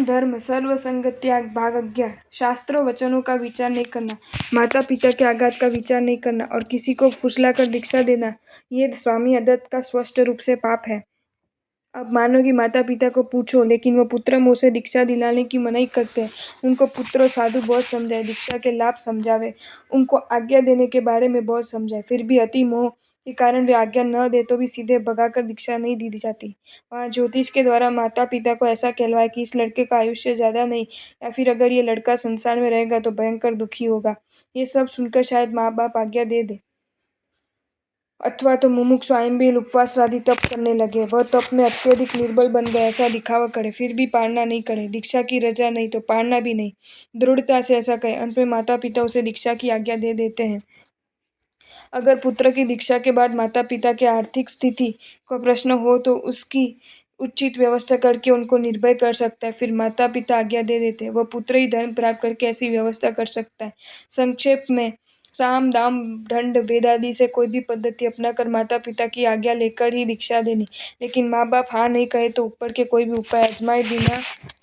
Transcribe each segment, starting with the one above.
धर्म सर्व संग त्याग भाग 11। शास्त्रों वचनों का विचार नहीं करना, माता पिता के आघात का विचार नहीं करना और किसी को फुसलाकर दीक्षा देना, ये स्वामी अदत्त का स्पष्ट रूप से पाप है। अब मानो कि माता पिता को पूछो, लेकिन वो पुत्र मोह से दीक्षा दिलाने की मनाही करते हैं। उनको पुत्र साधु बहुत समझाए, दीक्षा के लाभ समझावे, उनको आज्ञा देने के बारे में बहुत समझाए, फिर भी अति मोह के कारण वे आज्ञा न दे तो भी सीधे भगाकर दीक्षा नहीं दी जाती। वहाँ ज्योतिष के द्वारा माता पिता को ऐसा कहलवाए कि इस लड़के का आयुष्य ज्यादा नहीं, या फिर अगर ये लड़का संसार में रहेगा तो भयंकर दुखी होगा। ये सब सुनकर शायद माँ बाप आज्ञा दे दे, अथवा तो मुमुक्षु स्वयं उपवास आदि तप करने लगे। वह तप में अत्यधिक निर्बल बन गए ऐसा दिखावा करे, फिर भी पालना नहीं करे, दीक्षा की रजा नहीं तो पालना भी नहीं, दृढ़ता से ऐसा कहे। अंत में माता पिता उसे दीक्षा की आज्ञा दे देते हैं। अगर पुत्र की दीक्षा के बाद माता पिता की आर्थिक स्थिति का प्रश्न हो तो उसकी उचित व्यवस्था करके उनको निर्भय कर सकता है। फिर माता पिता आज्ञा दे देते हैं, वह पुत्र ही धर्म प्राप्त करके ऐसी व्यवस्था कर सकता है। संक्षेप में, साम दाम दंड वेदादि से कोई भी पद्धति अपनाकर माता पिता की आज्ञा लेकर ही दीक्षा देनी, लेकिन माँ बाप हाँ नहीं कहे तो ऊपर के कोई भी उपाय आजमाए बिना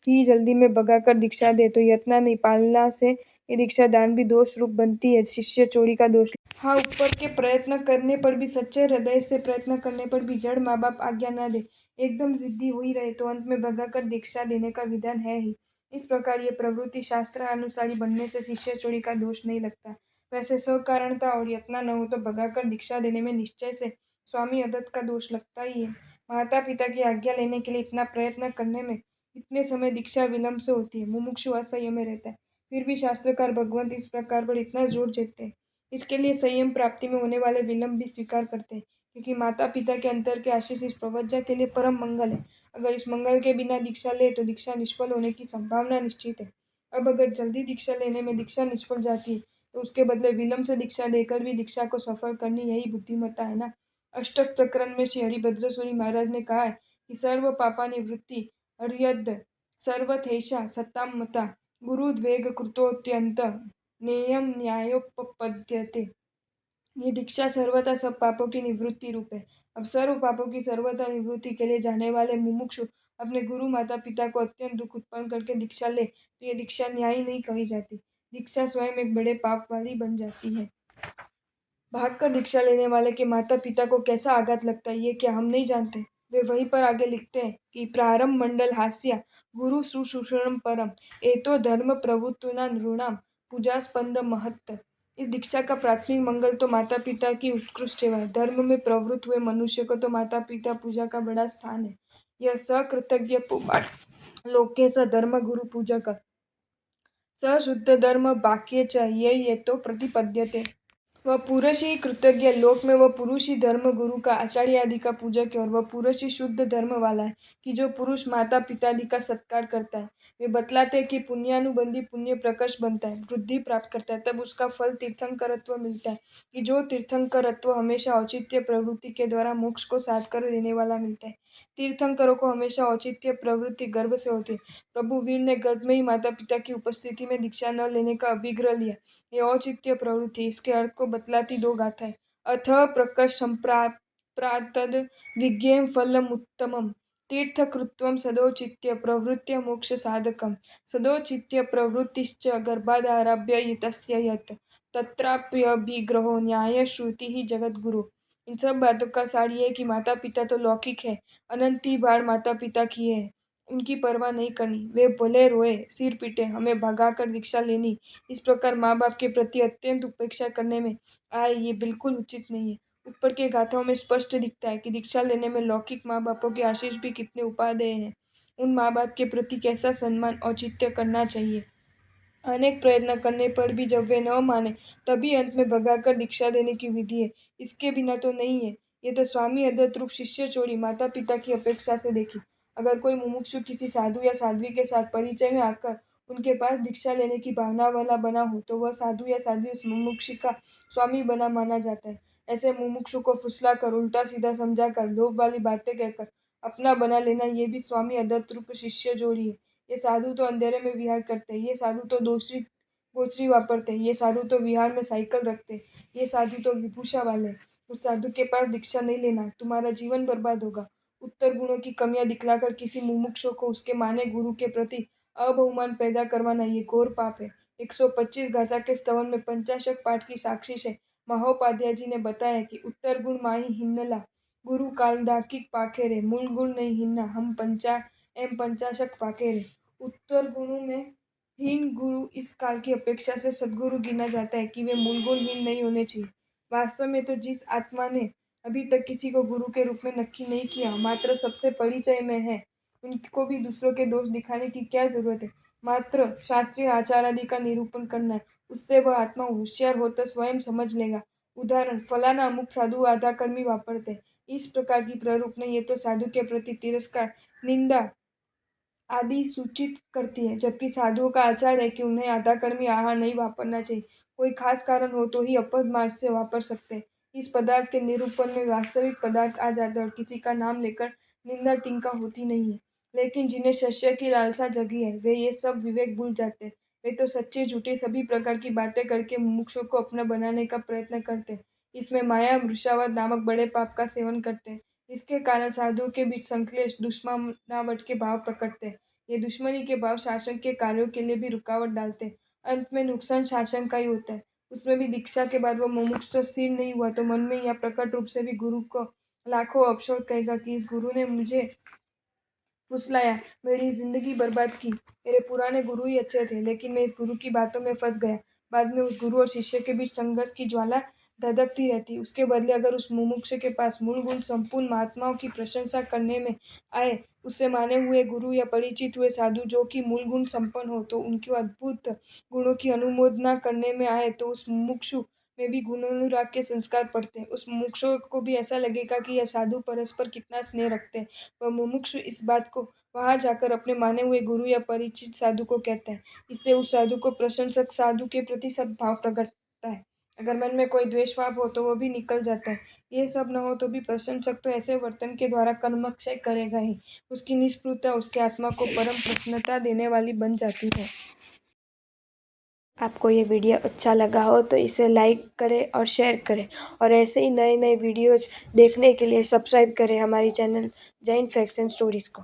ही जल्दी में भगाकर दीक्षा दे तो यत्ना नहीं पालना से ये दीक्षा दान भी दोष रूप बनती है, शिष्य चोरी का दोष। हाँ, ऊपर के प्रयत्न करने पर भी, सच्चे हृदय से प्रयत्न करने पर भी जड़ माँ बाप आज्ञा न दे, एकदम जिद्दी हो ही रहे तो अंत में भगाकर दीक्षा देने का विधान है ही। इस प्रकार ये प्रवृत्ति शास्त्र अनुसारी बनने से शिष्य चोरी का दोष नहीं लगता। वैसे सकारणता और यत्न न हो तो भगाकर दीक्षा देने में निश्चय से स्वामी अदत्त का दोष लगता ही है। माता पिता की आज्ञा लेने के लिए इतना प्रयत्न करने में इतने समय दीक्षा विलंब से होती है, मुमुक्षु असंयम में रहता है, फिर भी शास्त्रकार भगवंत इस प्रकार पर इतना जोर देते हैं। इसके लिए संयम प्राप्ति में होने वाले विलंब भी स्वीकार करते हैं, क्योंकि माता पिता के अंतर के आशीष इस प्रवज्ञा के लिए परम मंगल है। अगर इस मंगल के बिना दीक्षा ले तो दीक्षा निष्फल होने की संभावना निश्चित है। अब अगर जल्दी दीक्षा लेने में दीक्षा निष्फल जाती है तो उसके बदले विलंब से दीक्षा देकर भी दीक्षा को सफल करनी, यही बुद्धिमत्ता है ना। अष्टक प्रकरण में श्री हरिभद्रसूरी महाराज ने कहा है कि सर्व पापा निवृत्ति हरियद सर्वथैषा सत्ताम मता गुरुद्वेग कृतोत्यंत नेयम न्यायोपपद्यते। ये दीक्षा सर्वथा सब पापों की निवृत्ति रूप है। अब सर्व पापों की सर्वथा निवृत्ति के लिए जाने वाले मुमुक्षु अपने गुरु माता पिता को अत्यंत दुख उत्पन्न करके दीक्षा ले तो ये दीक्षा न्यायी नहीं कही जाती, दीक्षा स्वयं एक बड़े पाप वाली बन जाती है। भागकर दीक्षा लेने वाले के माता पिता को कैसा आघात लगता है ये क्या हम नहीं जानते। वे वहीं पर आगे लिखते हैं कि प्रारंभ मंडल हास्या गुरु सुशूषणम परम एतो धर्म प्रवृत्तिना नृणाम पूजा स्पंद महत्त। इस दीक्षा का प्राथमिक मंगल तो माता पिता की उत्कृष्ट सेवा है। धर्म में प्रवृत्त हुए मनुष्य को तो माता पिता पूजा का बड़ा स्थान है। यह सकृतज्ञ पुमार लोके स धर्म गुरु पूजा का स शुद्ध धर्म बाक्य चाहिए ये तो प्रतिपद्यते। वह पुरुष ही कृतज्ञ, लोक में वह पुरुष ही धर्म गुरु का आचार्य आदि का पूजक है, और वह पुरुष ही शुद्ध धर्म वाला है कि जो पुरुष माता पिता आदि का सत्कार करता है। वे बतलाते हैं कि पुण्यानुबंधी पुण्य प्रकर्ष बनता है, वृद्धि प्राप्त करता है, तब उसका फल तीर्थंकरत्व मिलता है कि जो तीर्थंकरत्व हमेशा औचित्य प्रवृत्ति के द्वारा मोक्ष को साध कर देने वाला मिलता है। तीर्थंकरों को हमेशा औचित्य प्रवृत्ति गर्भ से होती है। प्रभु वीर ने गर्भ में ही माता पिता की उपस्थिति में दीक्षा न लेने का अभिग्रह लिया, ये औचित्य प्रवृत्ति। इसके अर्थ को बतलाती दो गाथाएं। अथ प्रकर्ष संप्राप्ताद विज्ञेय फलमुत्तमम् तीर्थकृत्वं सदौचित्य प्रवृत्ति मोक्ष साधकम् सदौचित्य प्रवृत्तिश्च गर्भादारभ्य तस्य यत् तत्राप्यभिग्रहो न्याय श्रुति ही जगद्गुरु। इन सब बातों का सार ये है कि माता पिता तो लौकिक है, अनंत ही बार माता पिता की है, उनकी परवाह नहीं करनी, वे भले रोए सिर पीटे, हमें भगाकर दीक्षा लेनी, इस प्रकार माँ बाप के प्रति अत्यंत उपेक्षा करने में आए, ये बिल्कुल उचित नहीं है। ऊपर के गाथाओं में स्पष्ट दिखता है कि दीक्षा लेने में लौकिक माँ बापों के आशीष भी कितने उपादेय हैं। उन माँ बाप के प्रति कैसा सम्मान औचित्य करना चाहिए। अनेक प्रयत्न करने पर भी जब वे न माने तभी अंत में भगाकर दीक्षा देने की विधि है, इसके बिना तो नहीं है। ये तो स्वामी अदत्त रूप शिष्य चोरी माता पिता की अपेक्षा से देखी। अगर कोई मुमुक्षु किसी साधु या साध्वी के साथ परिचय में आकर उनके पास दीक्षा लेने की भावना वाला बना हो तो वह साधु या साध्वी उस मुमुक्षु का स्वामी बना माना जाता है। ऐसे मुमुक्षु को फुसला कर, उल्टा सीधा समझा कर, लोभ वाली बातें कहकर अपना बना लेना, ये भी स्वामी अदत्त रूप शिष्य चोरी है। ये साधु तो अंधेरे में विहार करते हैं, ये साधु तो दूसरी गोचरी वापरते हैं, ये साधु तो विहार में साइकिल रखते हैं, ये साधु तो विभूषा वाले हैं। उस साधु के पास दीक्षा नहीं लेना, तुम्हारा जीवन बर्बाद होगा। उत्तर गुणों की कमियां दिखलाकर किसी मुमुक्षु को उसके माने गुरु के प्रति અબહુમાન પેદા કરવાના ये घोर पाप है। 125 गाथा के स्तवन में पंचाशक पाठ की साक्षी से महोपाध्याय जी ने बताया कि उत्तर गुण माही हिन्नला गुरु कालदाकिक पाखेरे मूल गुण नहीं हिन्ना हम पंचा एम पंचाशक पाखेरे। उत्तर गुणों में हीन गुरु इस काल की अपेक्षा से सद्गुरु गिना जाता है कि वे मूल गुण हीन नहीं होने चाहिए। वास्तव में तो जिस आत्मा ने अभी तक किसी को गुरु के रूप में नक्की नहीं किया, मात्र सबसे परिचय में है, उनको भी दूसरों के दोष दिखाने की क्या जरूरत है। मात्र शास्त्रीय आचार आदि का निरूपण करना है, उससे वह आत्मा होशियार हो तो स्वयं समझ लेगा। उदाहरण, फलाना अमुक साधु आधा कर्मी वापरते, इस प्रकार की प्ररूप ने ये तो साधु के प्रति तिरस्कार, निंदा आदि सूचित करती है, जबकि साधुओं का आचार है कि उन्हें आधा कर्मी आहार नहीं वापरना चाहिए। कोई खास कारण हो तो ही अपद मार्ग से वापर सकते हैं। इस पदार्थ के निरूपण में वास्तविक पदार्थ आ जाता है और किसी का नाम लेकर निंदा टिंका होती नहीं है। लेकिन जिन्हें शिष्य की लालसा जगी है, वे ये सब विवेक भूल जाते हैं। वे तो सच्चे झूठे सभी प्रकार की बातें करके मुमुक्षुओं को अपना बनाने का प्रयत्न करते हैं। इसमें माया मृषावत नामक बड़े पाप का सेवन करते हैं। इसके कारण साधुओं के बीच संक्लेश, दुश्मनावट के भाव प्रकटते हैं। ये दुश्मनी के भाव शासन के कार्यों के लिए भी रुकावट डालते हैं। अंत में नुकसान शासन का ही होता है। उसमें भी दीक्षा के बाद वो मुमुक्ष तो स्थिर नहीं हुआ तो मन में या प्रकट रूप से भी गुरु को लाखों अपशब्द कहेगा कि इस गुरु ने मुझे फुसलाया, मेरी जिंदगी बर्बाद की। मेरे पुराने गुरु ही अच्छे थे, लेकिन मैं इस गुरु की बातों में फंस गया। बाद में उस गुरु और शिष्य के बीच संघर्ष की ज्वाला धधकती रहती। उसके बदले अगर उस मुमुक्षु के पास मूल गुण संपूर्ण महात्माओं की प्रशंसा करने में आए, उससे माने हुए गुरु या परिचित हुए साधु जो कि मूल गुण संपन्न हो, तो उनके अद्भुत गुणों की अनुमोदना करने में आए, तो उस मुमुक्षु में भी गुणानुराग के संस्कार पड़ते हैं। उस मुमुक्षु को भी ऐसा लगेगा कि यह साधु परस्पर कितना स्नेह रखते हैं। वह मुमुक्षु इस बात को वहां जाकर अपने माने हुए गुरु या परिचित साधु को कहता है। इससे उस साधु को प्रशंसक साधु के प्रति सद्भाव प्रकटता है। अगर मन में कोई द्वेष भाव हो तो वो भी निकल जाता है। ये सब न हो तो भी प्रशंसक तो ऐसे वर्तन के द्वारा कर्मक्षय करेगा ही। उसकी निष्पृहता उसके आत्मा को परम प्रसन्नता देने वाली बन जाती है। आपको ये वीडियो अच्छा लगा हो तो इसे लाइक करें और शेयर करें, और ऐसे ही नए नए वीडियोज़ देखने के लिए सब्सक्राइब करें हमारी channel Jain facts and stories को।